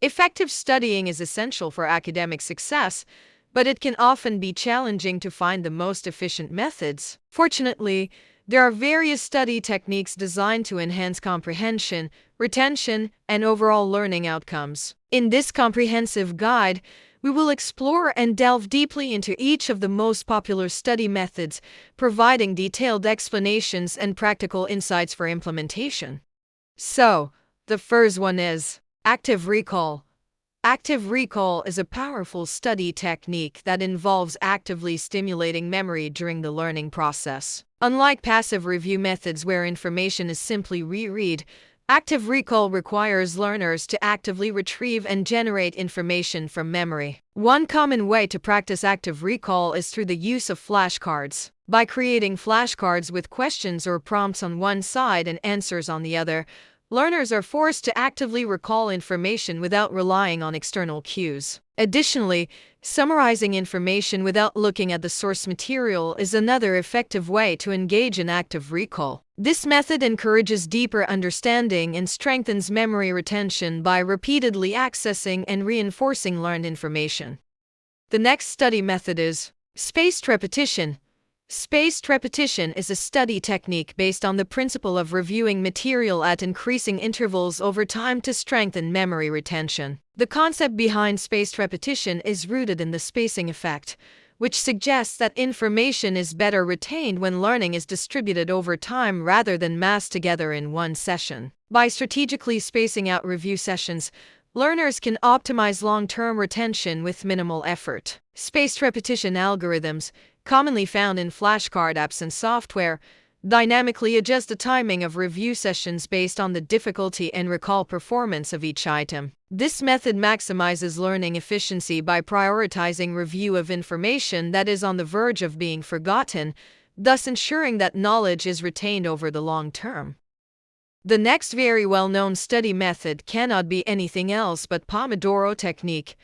Effective studying is essential for academic success, but it can often be challenging to find the most efficient methods. Fortunately, there are various study techniques designed to enhance comprehension, retention, and overall learning outcomes. In this comprehensive guide, we will explore and delve deeply into each of the most popular study methods, providing detailed explanations and practical insights for implementation. So, the first one is active recall. Active recall is a powerful study technique that involves actively stimulating memory during the learning process. Unlike passive review methods where information is simply reread, active recall requires learners to actively retrieve and generate information from memory. One common way to practice active recall is through the use of flashcards. By creating flashcards with questions or prompts on one side and answers on the other, learners are forced to actively recall information without relying on external cues. Additionally, summarizing information without looking at the source material is another effective way to engage in active recall. This method encourages deeper understanding and strengthens memory retention by repeatedly accessing and reinforcing learned information. The next study method is spaced repetition. Spaced repetition is a study technique based on the principle of reviewing material at increasing intervals over time to strengthen memory retention. The concept behind spaced repetition is rooted in the spacing effect, which suggests that information is better retained when learning is distributed over time rather than massed together in one session. By strategically spacing out review sessions, learners can optimize long-term retention with minimal effort. Spaced repetition algorithms, commonly found in flashcard apps and software, dynamically adjust the timing of review sessions based on the difficulty and recall performance of each item. This method maximizes learning efficiency by prioritizing review of information that is on the verge of being forgotten, thus ensuring that knowledge is retained over the long term. The next very well-known study method cannot be anything else but Pomodoro technique.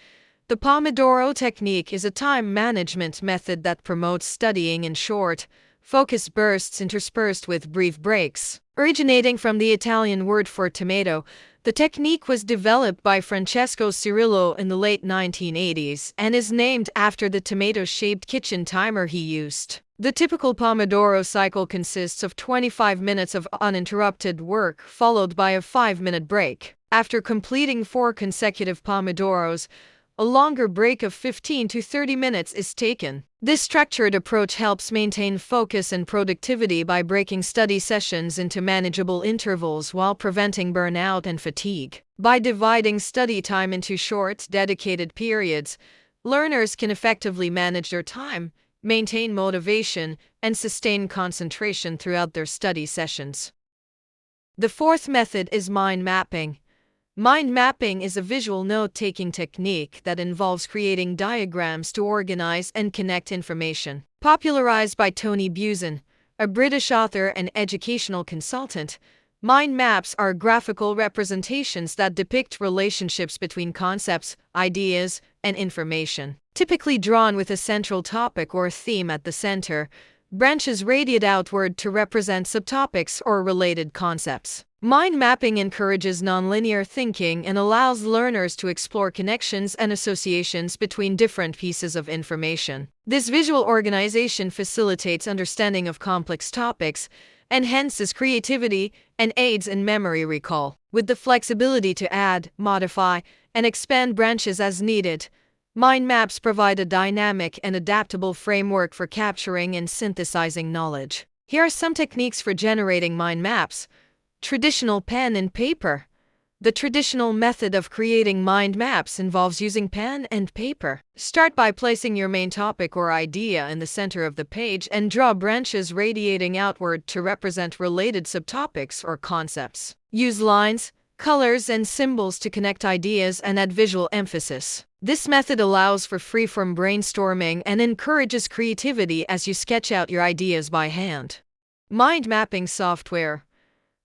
The Pomodoro technique is a time management method that promotes studying in short, focused bursts interspersed with brief breaks. Originating from the Italian word for tomato, the technique was developed by Francesco Cirillo in the late 1980s and is named after the tomato-shaped kitchen timer he used. The typical Pomodoro cycle consists of 25 minutes of uninterrupted work followed by a 5-minute break. After completing 4 consecutive Pomodoros, a longer break of 15 to 30 minutes is taken. This structured approach helps maintain focus and productivity by breaking study sessions into manageable intervals while preventing burnout and fatigue. By dividing study time into short, dedicated periods, learners can effectively manage their time, maintain motivation, and sustain concentration throughout their study sessions. The fourth method is mind mapping. Mind mapping is a visual note-taking technique that involves creating diagrams to organize and connect information. Popularized by Tony Buzan, a British author and educational consultant, mind maps are graphical representations that depict relationships between concepts, ideas, and information. Typically drawn with a central topic or theme at the center, branches radiate outward to represent subtopics or related concepts. Mind mapping encourages nonlinear thinking and allows learners to explore connections and associations between different pieces of information. This visual organization facilitates understanding of complex topics, enhances creativity, and aids in memory recall. With the flexibility to add, modify, and expand branches as needed, mind maps provide a dynamic and adaptable framework for capturing and synthesizing knowledge. Here are some techniques for generating mind maps. Traditional pen and paper. The traditional method of creating mind maps involves using pen and paper. Start by placing your main topic or idea in the center of the page and draw branches radiating outward to represent related subtopics or concepts. Use lines, colors, and symbols to connect ideas and add visual emphasis. This method allows for free-form brainstorming and encourages creativity as you sketch out your ideas by hand. Mind mapping software.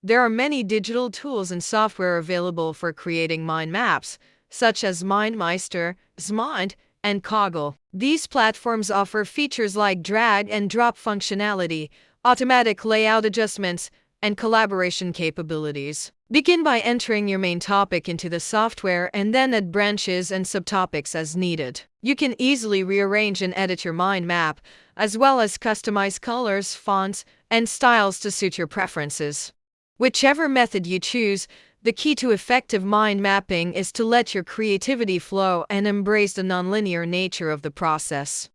There are many digital tools and software available for creating mind maps, such as MindMeister, Zmind, and Coggle. These platforms offer features like drag and drop functionality, automatic layout adjustments, and collaboration capabilities. Begin by entering your main topic into the software and then add branches and subtopics as needed. You can easily rearrange and edit your mind map, as well as customize colors, fonts, and styles to suit your preferences. Whichever method you choose, the key to effective mind mapping is to let your creativity flow and embrace the nonlinear nature of the process.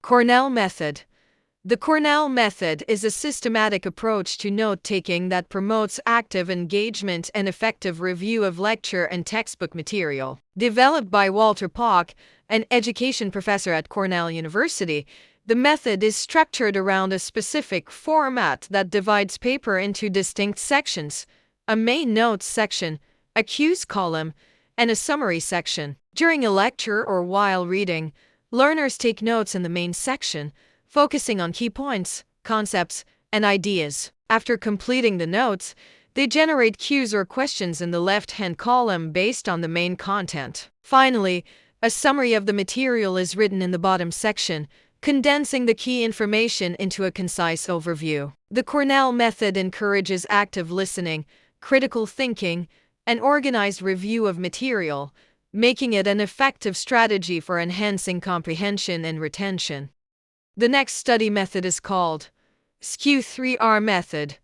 Cornell Method. The Cornell method is a systematic approach to note-taking that promotes active engagement and effective review of lecture and textbook material. Developed by Walter Pock, an education professor at Cornell University, the method is structured around a specific format that divides paper into distinct sections: a main notes section, a cues column, and a summary section. During a lecture or while reading, learners take notes in the main section, focusing on key points, concepts, and ideas. After completing the notes, they generate cues or questions in the left-hand column based on the main content. Finally, a summary of the material is written in the bottom section, condensing the key information into a concise overview. The Cornell method encourages active listening, critical thinking, and organized review of material, making it an effective strategy for enhancing comprehension and retention. The next study method is called SQ3R method.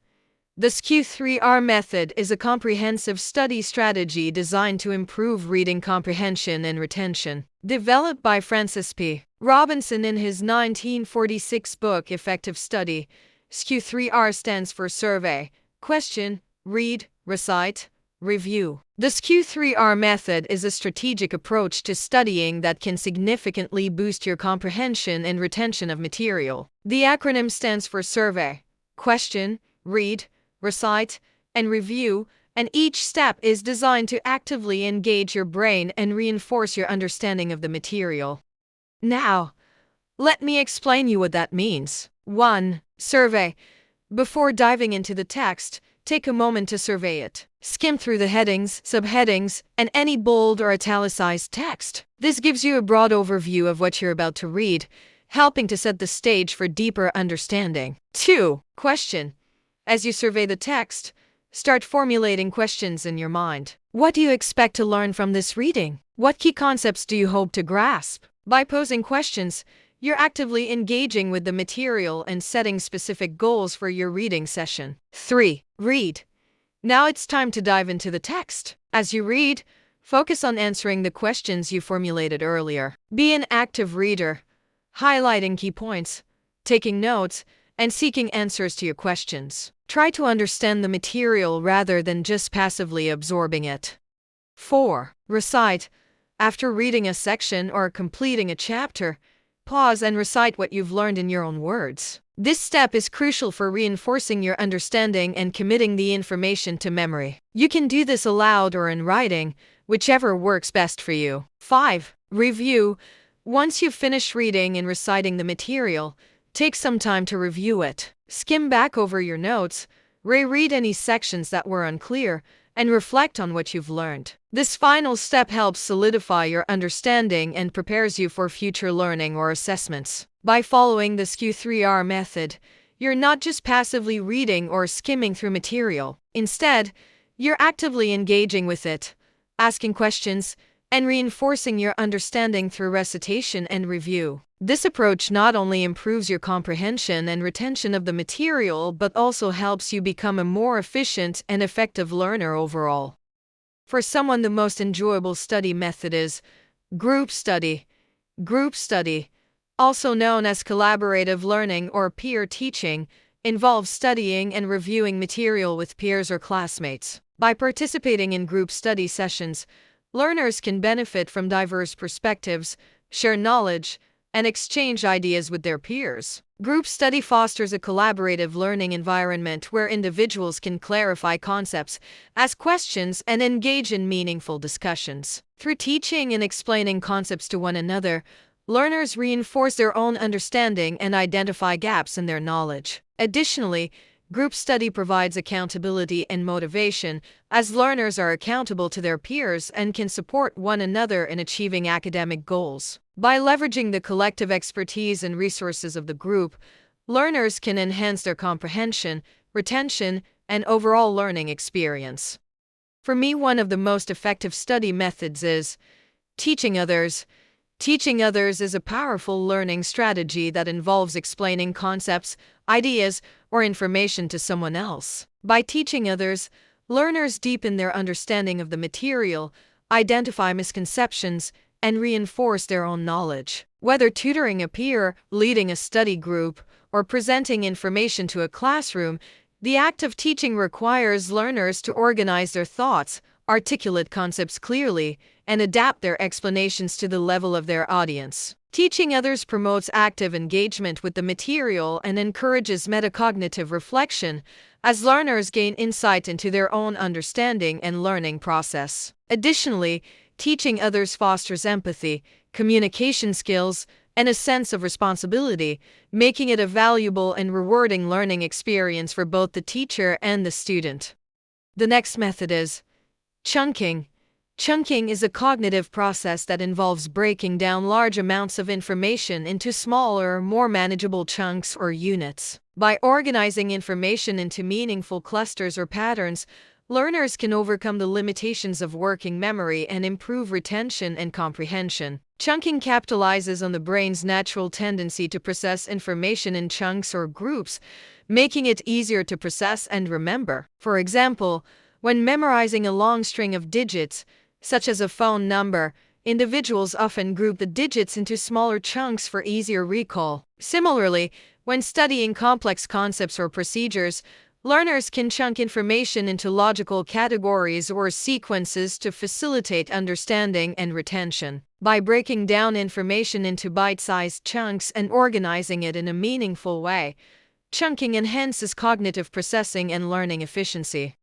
The SQ3R method is a comprehensive study strategy designed to improve reading comprehension and retention. Developed by Francis P. Robinson in his 1946 book Effective Study, SQ3R stands for survey, question, read, recite, review. The SQ3R method is a strategic approach to studying that can significantly boost your comprehension and retention of material. The acronym stands for survey, question, read, recite, and review, and each step is designed to actively engage your brain and reinforce your understanding of the material. Now, let me explain you what that means. 1. Survey. Before diving into the text, take a moment to survey it. Skim through the headings, subheadings, and any bold or italicized text. This gives you a broad overview of what you're about to read, helping to set the stage for deeper understanding. 2. Question. As you survey the text, start formulating questions in your mind. What do you expect to learn from this reading? What key concepts do you hope to grasp? By posing questions, you're actively engaging with the material and setting specific goals for your reading session. 3. Read. Now it's time to dive into the text. As you read, focus on answering the questions you formulated earlier. Be an active reader, highlighting key points, taking notes, and seeking answers to your questions. Try to understand the material rather than just passively absorbing it. 4. Recite. After reading a section or completing a chapter, pause and recite what you've learned in your own words. This step is crucial for reinforcing your understanding and committing the information to memory. You can do this aloud or in writing, whichever works best for you. 5. Review. Once you've finished reading and reciting the material, take some time to review it. Skim back over your notes, reread any sections that were unclear, and reflect on what you've learned. This final step helps solidify your understanding and prepares you for future learning or assessments. By following the SQ3R method, you're not just passively reading or skimming through material. Instead, you're actively engaging with it, asking questions, and reinforcing your understanding through recitation and review. This approach not only improves your comprehension and retention of the material, but also helps you become a more efficient and effective learner overall. For someone, the most enjoyable study method is group study. Group study, also known as collaborative learning or peer teaching, involves studying and reviewing material with peers or classmates. By participating in group study sessions, learners can benefit from diverse perspectives, share knowledge, and exchange ideas with their peers. Group study fosters a collaborative learning environment where individuals can clarify concepts, ask questions, and engage in meaningful discussions. Through teaching and explaining concepts to one another, learners reinforce their own understanding and identify gaps in their knowledge. Additionally, group study provides accountability and motivation, as learners are accountable to their peers and can support one another in achieving academic goals. By leveraging the collective expertise and resources of the group, learners can enhance their comprehension, retention, and overall learning experience. For me, one of the most effective study methods is teaching others. Teaching others is a powerful learning strategy that involves explaining concepts, ideas, or information to someone else. By teaching others, learners deepen their understanding of the material, identify misconceptions, and reinforce their own knowledge. Whether tutoring a peer, leading a study group, or presenting information to a classroom, the act of teaching requires learners to organize their thoughts, articulate concepts clearly, and adapt their explanations to the level of their audience. Teaching others promotes active engagement with the material and encourages metacognitive reflection, as learners gain insight into their own understanding and learning process. Additionally, teaching others fosters empathy, communication skills, and a sense of responsibility, making it a valuable and rewarding learning experience for both the teacher and the student. The next method is chunking. Chunking is a cognitive process that involves breaking down large amounts of information into smaller, more manageable chunks or units. By organizing information into meaningful clusters or patterns, learners can overcome the limitations of working memory and improve retention and comprehension. Chunking capitalizes on the brain's natural tendency to process information in chunks or groups, making it easier to process and remember. For example, when memorizing a long string of digits, such as a phone number, individuals often group the digits into smaller chunks for easier recall. Similarly, when studying complex concepts or procedures, learners can chunk information into logical categories or sequences to facilitate understanding and retention. By breaking down information into bite-sized chunks and organizing it in a meaningful way, chunking enhances cognitive processing and learning efficiency.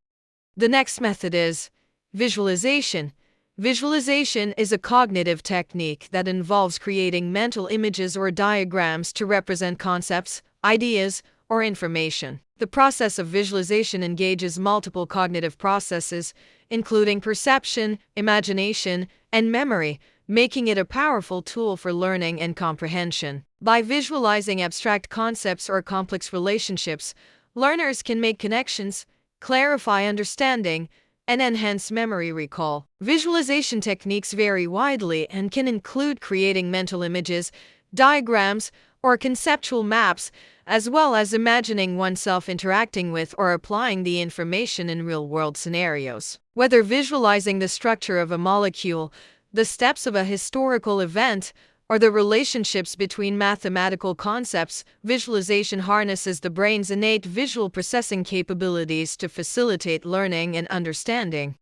The next method is visualization. Visualization is a cognitive technique that involves creating mental images or diagrams to represent concepts, ideas, or information. The process of visualization engages multiple cognitive processes, including perception, imagination, and memory, making it a powerful tool for learning and comprehension. By visualizing abstract concepts or complex relationships, learners can make connections, clarify understanding, and enhance memory recall. Visualization techniques vary widely and can include creating mental images, diagrams, or conceptual maps, as well as imagining oneself interacting with or applying the information in real-world scenarios. Whether visualizing the structure of a molecule, the steps of a historical event, or the relationships between mathematical concepts, visualization harnesses the brain's innate visual processing capabilities to facilitate learning and understanding.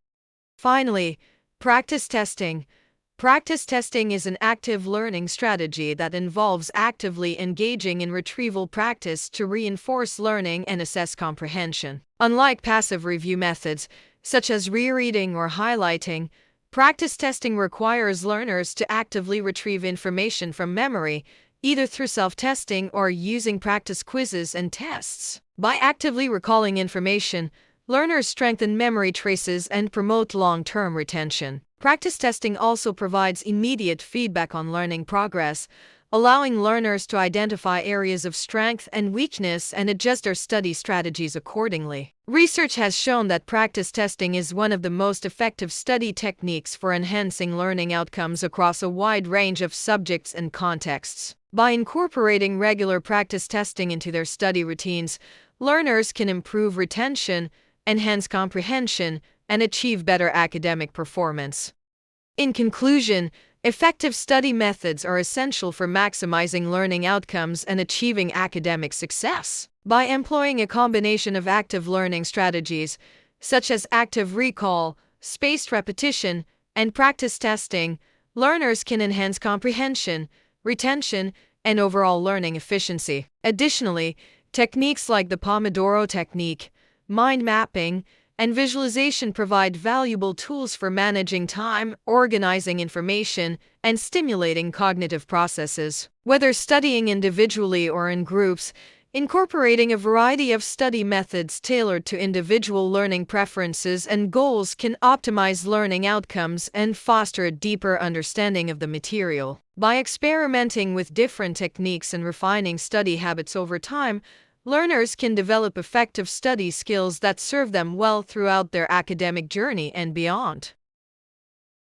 Finally, practice testing. Practice testing is an active learning strategy that involves actively engaging in retrieval practice to reinforce learning and assess comprehension. Unlike passive review methods, such as rereading or highlighting, practice testing requires learners to actively retrieve information from memory, either through self-testing or using practice quizzes and tests. By actively recalling information, learners strengthen memory traces and promote long-term retention. Practice testing also provides immediate feedback on learning progress, allowing learners to identify areas of strength and weakness and adjust their study strategies accordingly. Research has shown that practice testing is one of the most effective study techniques for enhancing learning outcomes across a wide range of subjects and contexts. By incorporating regular practice testing into their study routines, learners can improve retention, enhance comprehension, and achieve better academic performance. In conclusion, effective study methods are essential for maximizing learning outcomes and achieving academic success. By employing a combination of active learning strategies, such as active recall, spaced repetition, and practice testing, learners can enhance comprehension, retention, and overall learning efficiency. Additionally, techniques like the Pomodoro technique, mind mapping, and visualization provide valuable tools for managing time, organizing information, and stimulating cognitive processes. Whether studying individually or in groups, incorporating a variety of study methods tailored to individual learning preferences and goals can optimize learning outcomes and foster a deeper understanding of the material. By experimenting with different techniques and refining study habits over time, learners can develop effective study skills that serve them well throughout their academic journey and beyond.